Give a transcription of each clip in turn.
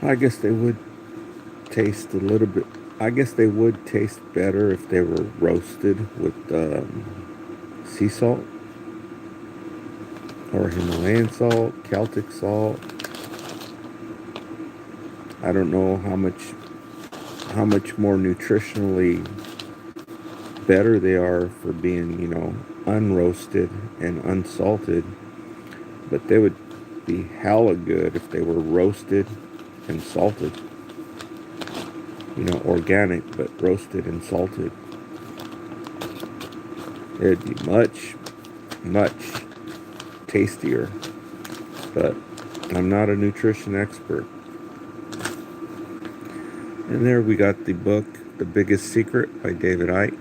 I guess they would taste a little bit. I guess they would taste better if they were roasted with sea salt or Himalayan salt, Celtic salt. I don't know how much more nutritionally better they are for being, unroasted and unsalted, but they would be hella good if they were roasted and salted. Organic, but roasted and salted. It'd be much, much tastier. But I'm not a nutrition expert. And there we got the book, The Biggest Secret by David Icke.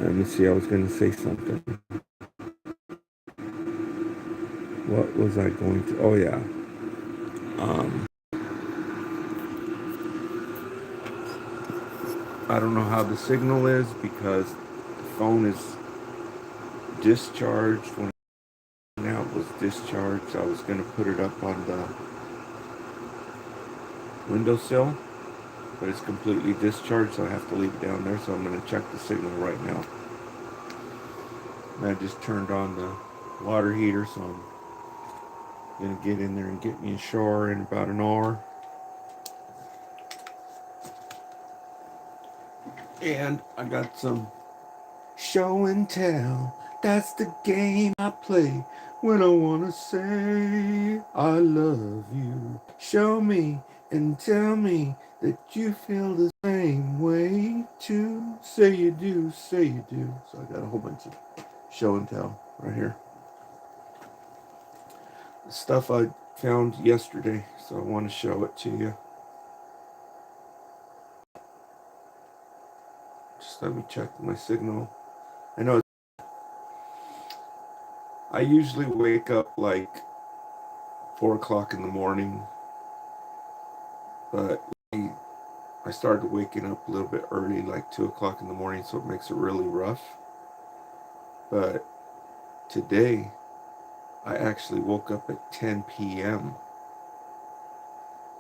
Let me see, I was going to say something. What was I going to? Oh, yeah. I don't know how the signal is because the phone is discharged. When now it was discharged, I was going to put it up on the windowsill, but it's completely discharged, so I have to leave it down there. So I'm going to check the signal right now. And I just turned on the water heater, so I'm going to get in there and get me a shower in about an hour. And I got some show and tell. That's the game I play when I want to say I love you. Show me and tell me that you feel the same way too. Say you do, say you do. So I got a whole bunch of show and tell right here. The stuff I found yesterday, so I want to show it to you. Just let me check my signal. I know I usually wake up like 4 o'clock in the morning, but I started waking up a little bit early, like 2 o'clock in the morning, so it makes it really rough. But today, I actually woke up at 10 p.m.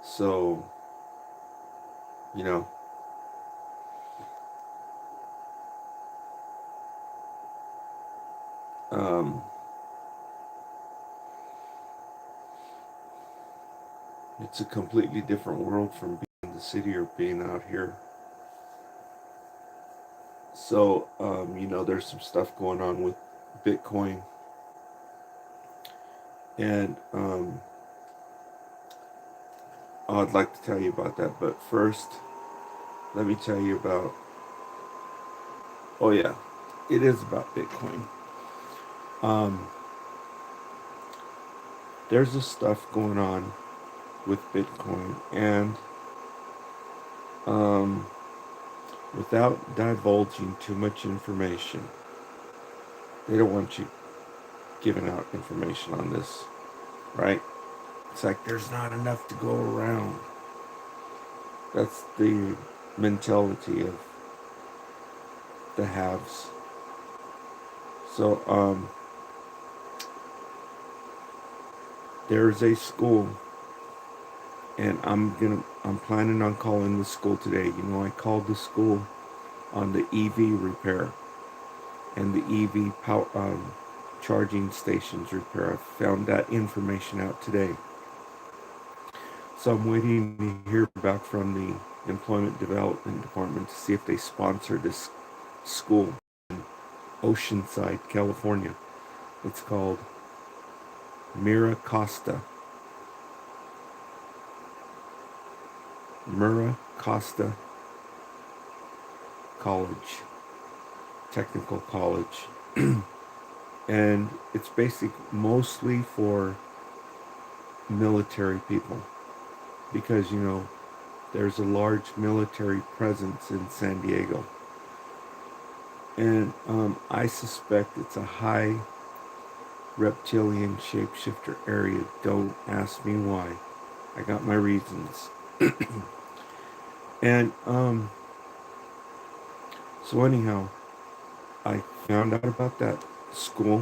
So, you know, um, it's a completely different world from being in the city or being out here. So, there's some stuff going on with Bitcoin. And I'd like to tell you about that. But first, let me tell you about, oh yeah, it is about Bitcoin. Um, there's this stuff going on with Bitcoin, and um, without divulging too much information, they don't want you giving out information on this, right? It's like there's not enough to go around. That's the mentality of the haves. So, there's a school, and I'm planning on calling the school today. I called the school on the EV repair and the EV power charging stations repair. I found that information out today. So I'm waiting to hear back from the Employment Development Department to see if they sponsor this school in Oceanside, California. It's called Mira Costa College, Technical College. And it's mostly for military people because, there's a large military presence in San Diego. And I suspect it's a high reptilian shapeshifter area. Don't ask me why. I got my reasons. And so anyhow, I found out about that school,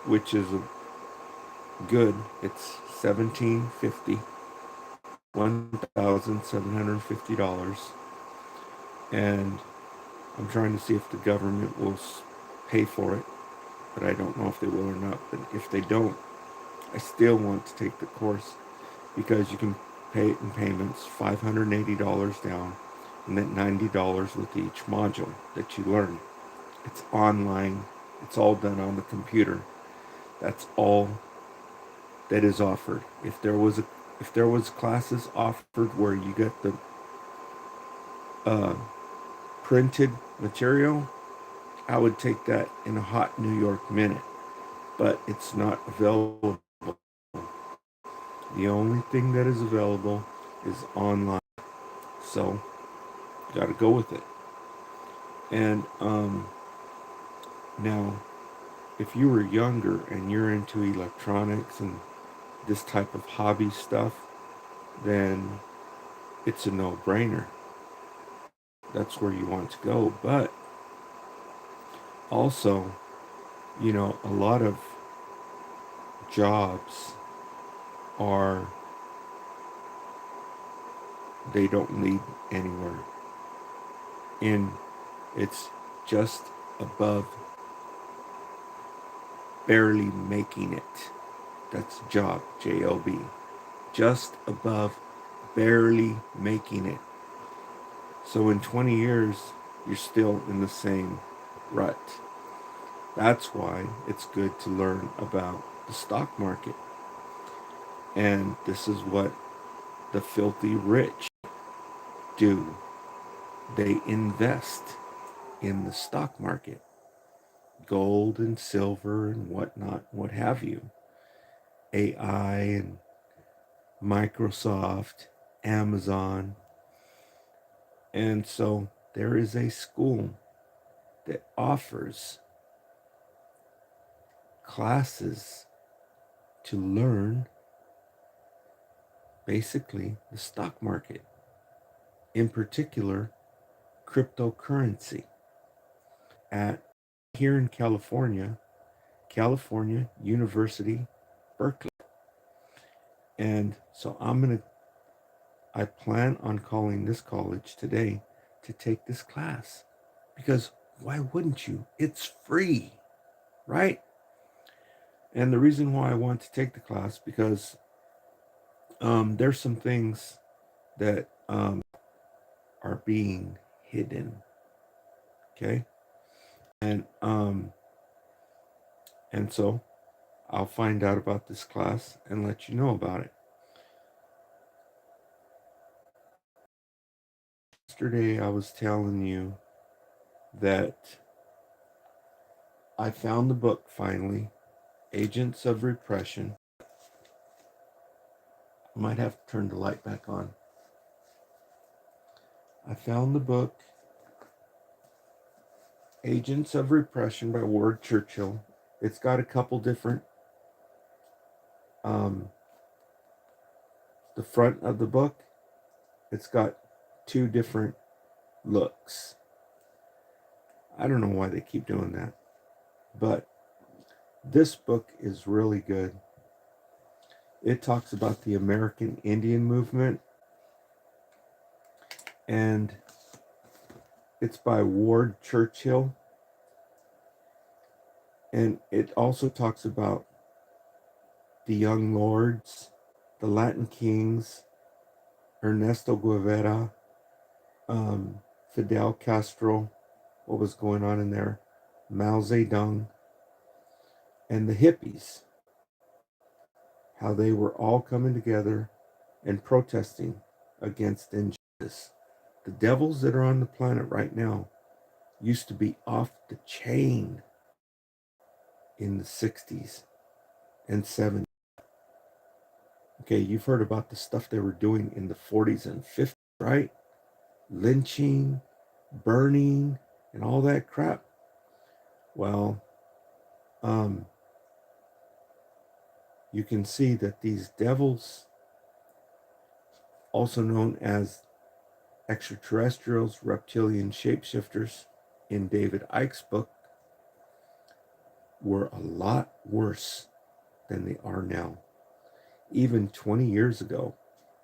which is it's $17.50 $1,750, and I'm trying to see if the government will pay for it, but I don't know if they will or not. But if they don't, I still want to take the course because you can pay it in payments, $580 down, and then $90 with each module that you learn. It's online. It's all done on the computer. That's all that is offered. If there was classes offered where you get the uh, printed material, I would take that in a hot New York minute. But it's not available. The only thing that is available is online. So, got to go with it. And now, if you were younger and you're into electronics and this type of hobby stuff, then it's a no-brainer. That's where you want to go. But also, a lot of jobs are, they don't lead anywhere. And it's just above barely making it. That's job, J-O-B. Just above barely making it. So in 20 years, you're still in the same rut. That's why it's good to learn about the stock market. And this is what the filthy rich do. They invest in the stock market, gold and silver and whatnot, what have you. AI and Microsoft, Amazon. And so there is a school that offers classes to learn basically the stock market, in particular cryptocurrency, at here in California, California University, Berkeley. And so I plan on calling this college today to take this class because why wouldn't you? It's free, right? And the reason why I want to take the class because there's some things that are being hidden. Okay, and and so I'll find out about this class and let you know about it. Yesterday I was telling you that I found the book finally, Agents of Repression. I might have to turn the light back on. I found the book Agents of Repression by Ward Churchill. It's got a couple different um, the front of the book, it's got two different looks. I don't know why they keep doing that, but this book is really good. It talks about the American Indian movement, and it's by Ward Churchill. And it also talks about the Young Lords, the Latin Kings, Ernesto Guevara, Fidel Castro, what was going on in there, Mao Zedong, and the hippies, how they were all coming together and protesting against injustice. The devils that are on the planet right now used to be off the chain in the 60s and 70s. Okay, you've heard about the stuff they were doing in the 40s and 50s, right? Lynching, burning, and all that crap. Well, um, you can see that these devils, also known as extraterrestrials, reptilian shapeshifters, in David Icke's book, were a lot worse than they are now. Even 20 years ago,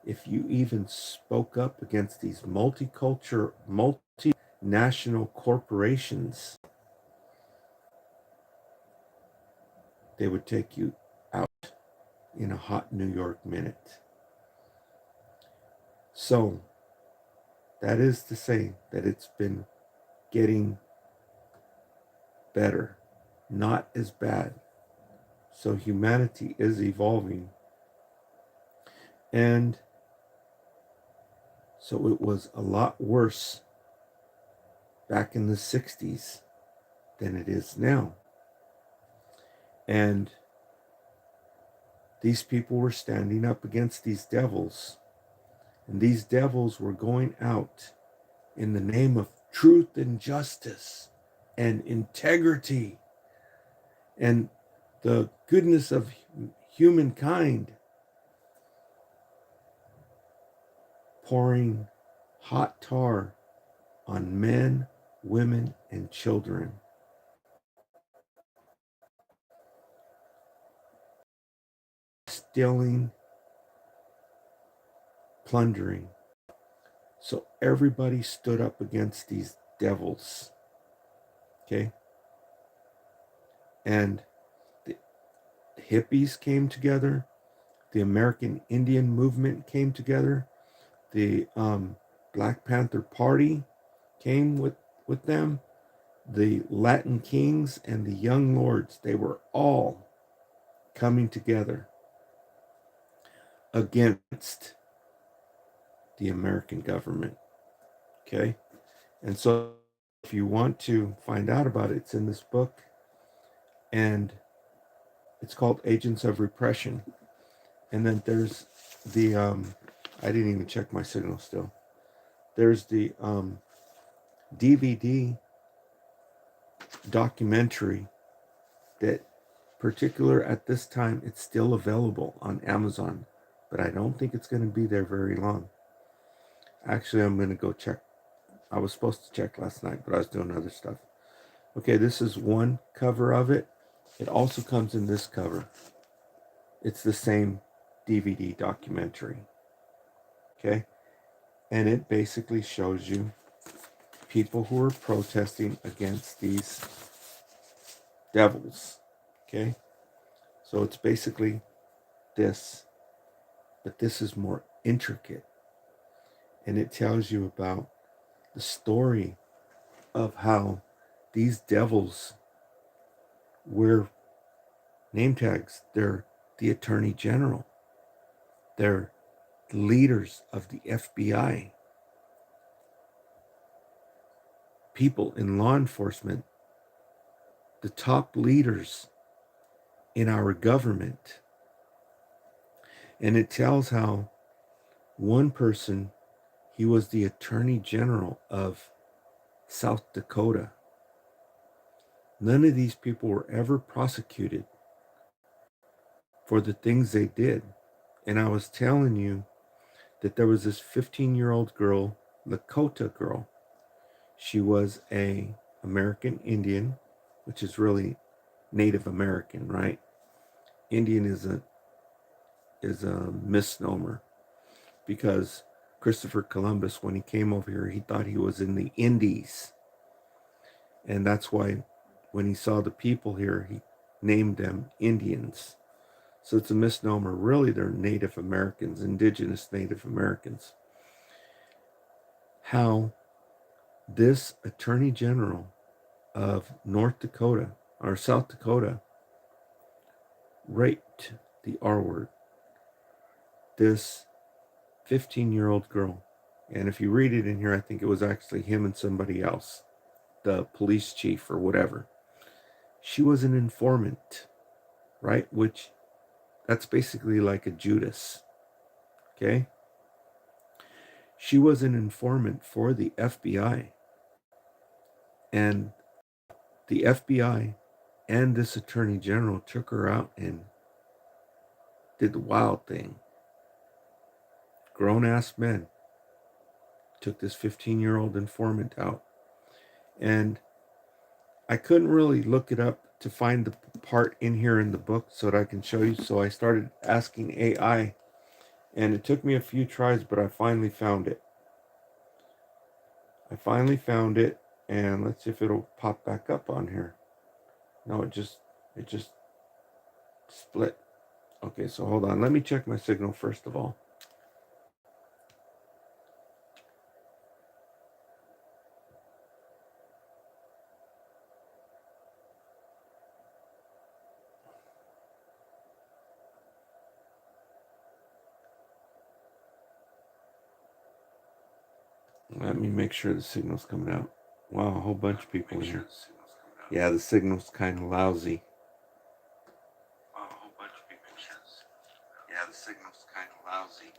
if you even spoke up against these multicultural, multinational corporations, they would take you out in a hot New York minute. So, that is to say that it's been getting better, not as bad. So, humanity is evolving. And so, it was a lot worse back in the 60s than it is now. And these people were standing up against these devils. And these devils were going out in the name of truth and justice and integrity and the goodness of humankind, pouring hot tar on men, women, and children. Stealing, plundering. So everybody stood up against these devils. Okay? And the hippies came together. The American Indian movement came together. The Black Panther Party came with them. The Latin Kings and the Young Lords, they were all coming together against the American government. Okay? And so if you want to find out about it, it's in this book. And it's called Agents of Repression. And then there's the I didn't even check my signal still. There's the DVD documentary that particular at this time, it's still available on Amazon, but I don't think it's going to be there very long. Actually, I'm going to go check. I was supposed to check last night, but I was doing other stuff. Okay, this is one cover of it. It also comes in this cover. It's the same DVD documentary. Okay, and it basically shows you people who are protesting against these devils. Okay, so it's basically this, but this is more intricate, and it tells you about the story of how these devils wear name tags. They're the Attorney General, they're leaders of the FBI, people in law enforcement, the top leaders in our government. And it tells how one person, he was the Attorney General of South Dakota. None of these people were ever prosecuted for the things they did. And I was telling you that there was this 15-year-old girl, Lakota girl. She was a American Indian, which is really Native American, right? Indian is a misnomer, because Christopher Columbus, when he came over here, he thought he was in the Indies. And that's why when he saw the people here, he named them Indians. So it's a misnomer. Really, they're Native Americans, indigenous Native Americans. How this Attorney General of North Dakota or South Dakota raped the R word, this 15-year-old girl. And if you read it in here, I think it was actually him and somebody else, the police chief or whatever. She was an informant, right? Which, that's basically like a Judas. Okay? She was an informant for the FBI. And the FBI and this Attorney General took her out and did the wild thing. Grown-ass men took this 15-year-old informant out. And I couldn't really look it up to find the part in here in the book so that I can show you. So I started asking AI, And it took me a few tries, but I finally found it. And let's see if it'll pop back up on here. No, it just split. Okay, so hold on. Let me check my signal first of all. Let me make sure the signal's coming out. Wow, a whole bunch of people here. Yeah, the signal's kind of lousy. Wow, a whole bunch of people here. Yeah, the signal's kind of lousy.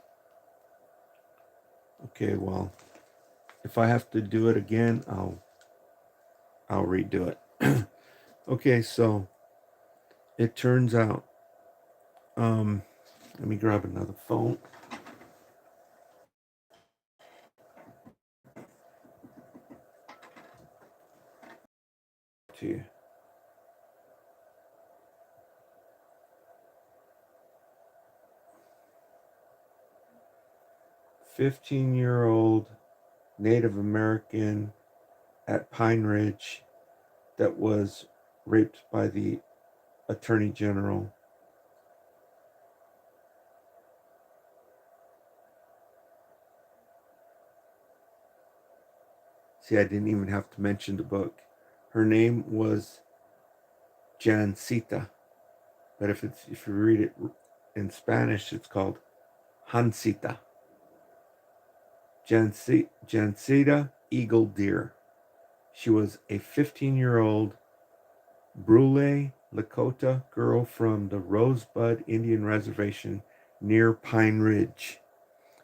Okay, well, if I have to do it again, I'll redo it. Okay, so it turns out, let me grab another phone. To you. 15-year-old Native American at Pine Ridge that was raped by the Attorney General. See, I didn't even have to mention the book. Her name was Jancita, but if you read it in Spanish, it's called Hansita. Jancita Eagle Deer. She was a 15-year-old Brule Lakota girl from the Rosebud Indian Reservation near Pine Ridge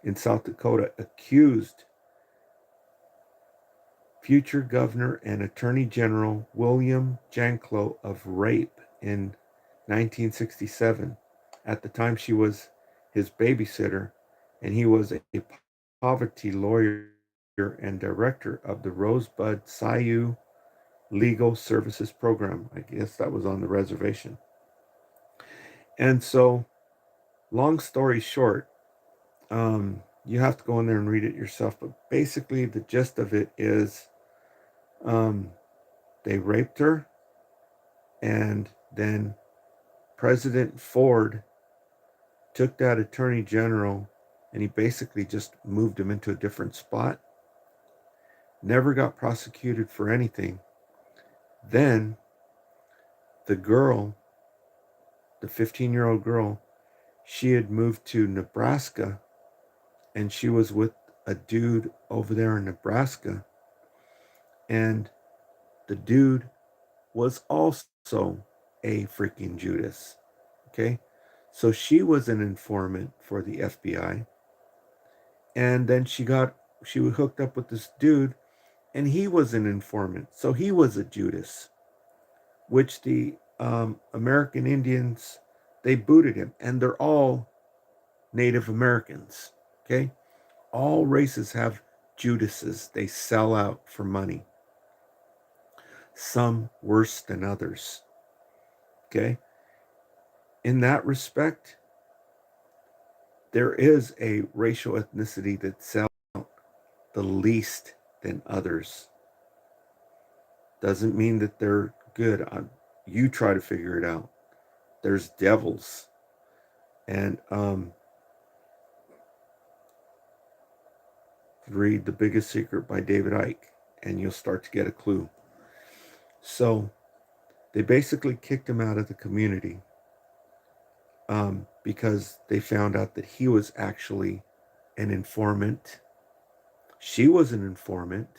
in South Dakota, accused future Governor and Attorney General William Janklow of rape in 1967. At the time, she was his babysitter, and he was a poverty lawyer and director of the Rosebud Sioux Legal Services Program. I guess that was on the reservation. And so, long story short, you have to go in there and read it yourself. But basically, the gist of it is they raped her, and then President Ford took that attorney general and he basically just moved him into a different spot. Never got prosecuted for anything. Then the girl, the 15-year-old girl, she had moved to Nebraska and she was with a dude over there in Nebraska. And the dude was also a freaking Judas. Okay? So she was an informant for the FBI. And then she was hooked up with this dude, and he was an informant. So he was a Judas, which the American Indians, they booted him. And they're all Native Americans. Okay? All races have Judases. They sell out for money. Some worse than others. Okay? In that respect, there is a racial ethnicity that sells out the least than others. Doesn't mean that they're good. You try to figure it out. There's devils. And read The Biggest Secret by David Icke, and you'll start to get a clue. So they basically kicked him out of the community because they found out that he was actually an informant. She was an informant.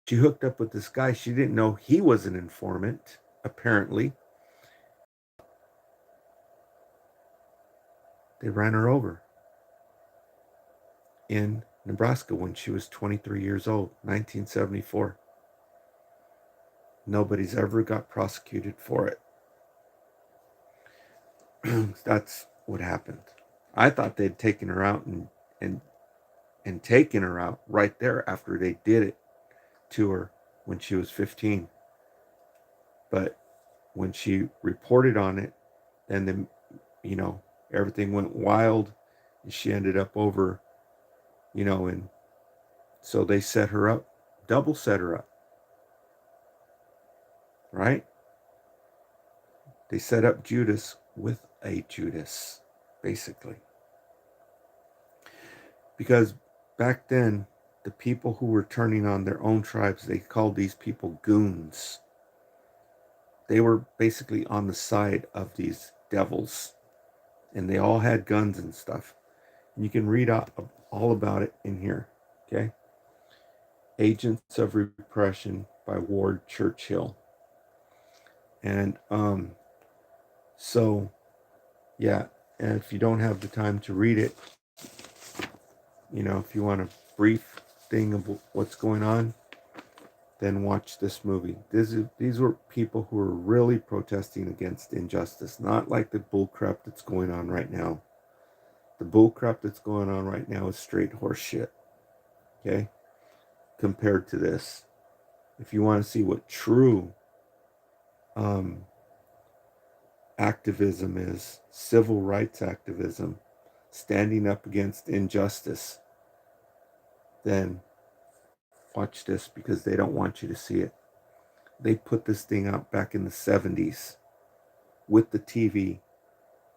She hooked up with this guy. She didn't know he was an informant, apparently. They ran her over in Nebraska when she was 23 years old, 1974. Nobody's ever got prosecuted for it. That's what happened. I thought they'd taken her out and taken her out right there after they did it to her when she was 15. But when she reported on it, then everything went wild, and she ended up over, and so they set her up, double set her up, right? They set up Judas with a Judas, basically. Because back then, the people who were turning on their own tribes, they called these people goons. They were basically on the side of these devils, and they all had guns and stuff. And you can read all about it in here, okay? Agents of Repression by Ward Churchill. And so, yeah, and if you don't have the time to read it, if you want a brief thing of what's going on, then watch this movie. These were people who were really protesting against injustice, not like the bullcrap that's going on right now. The bullcrap that's going on right now is straight horse shit, okay? Compared to this. If you want to see what true activism is, civil rights activism, standing up against injustice, then watch this, because they don't want you to see it. They put this thing out back in the 70s with the TV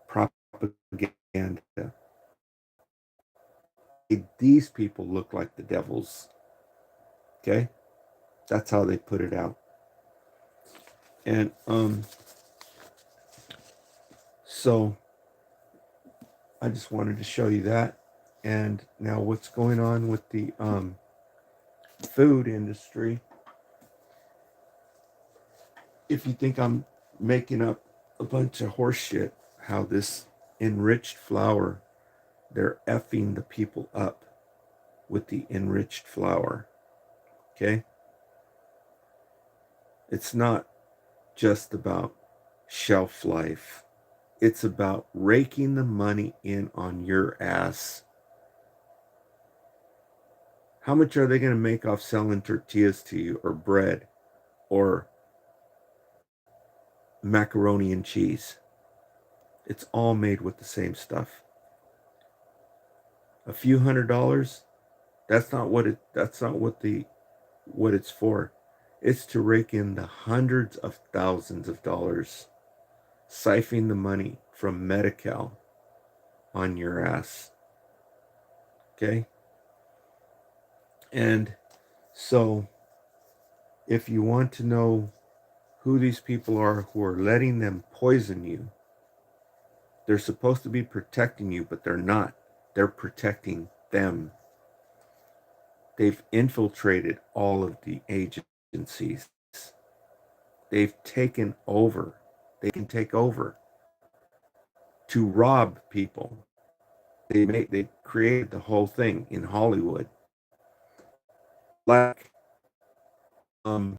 propaganda. These people look like the devils. Okay? That's how they put it out. And so I just wanted to show you that. And now what's going on with the food industry. If you think I'm making up a bunch of horse shit, how this enriched flour, they're effing the people up with the enriched flour. Okay? It's not just about shelf life. It's about raking the money in on your ass. How much are they going to make off selling tortillas to you, or bread, or macaroni and cheese? It's all made with the same stuff. A few $100s, that's not what it's for. It's to rake in the hundreds of thousands of dollars, siphoning the money from Medi-Cal on your ass. Okay? And so, if you want to know who these people are who are letting them poison you, they're supposed to be protecting you, but they're not. They're protecting them. They've infiltrated all of the agencies. They've taken over. They can take over to rob people. They created the whole thing in Hollywood. Like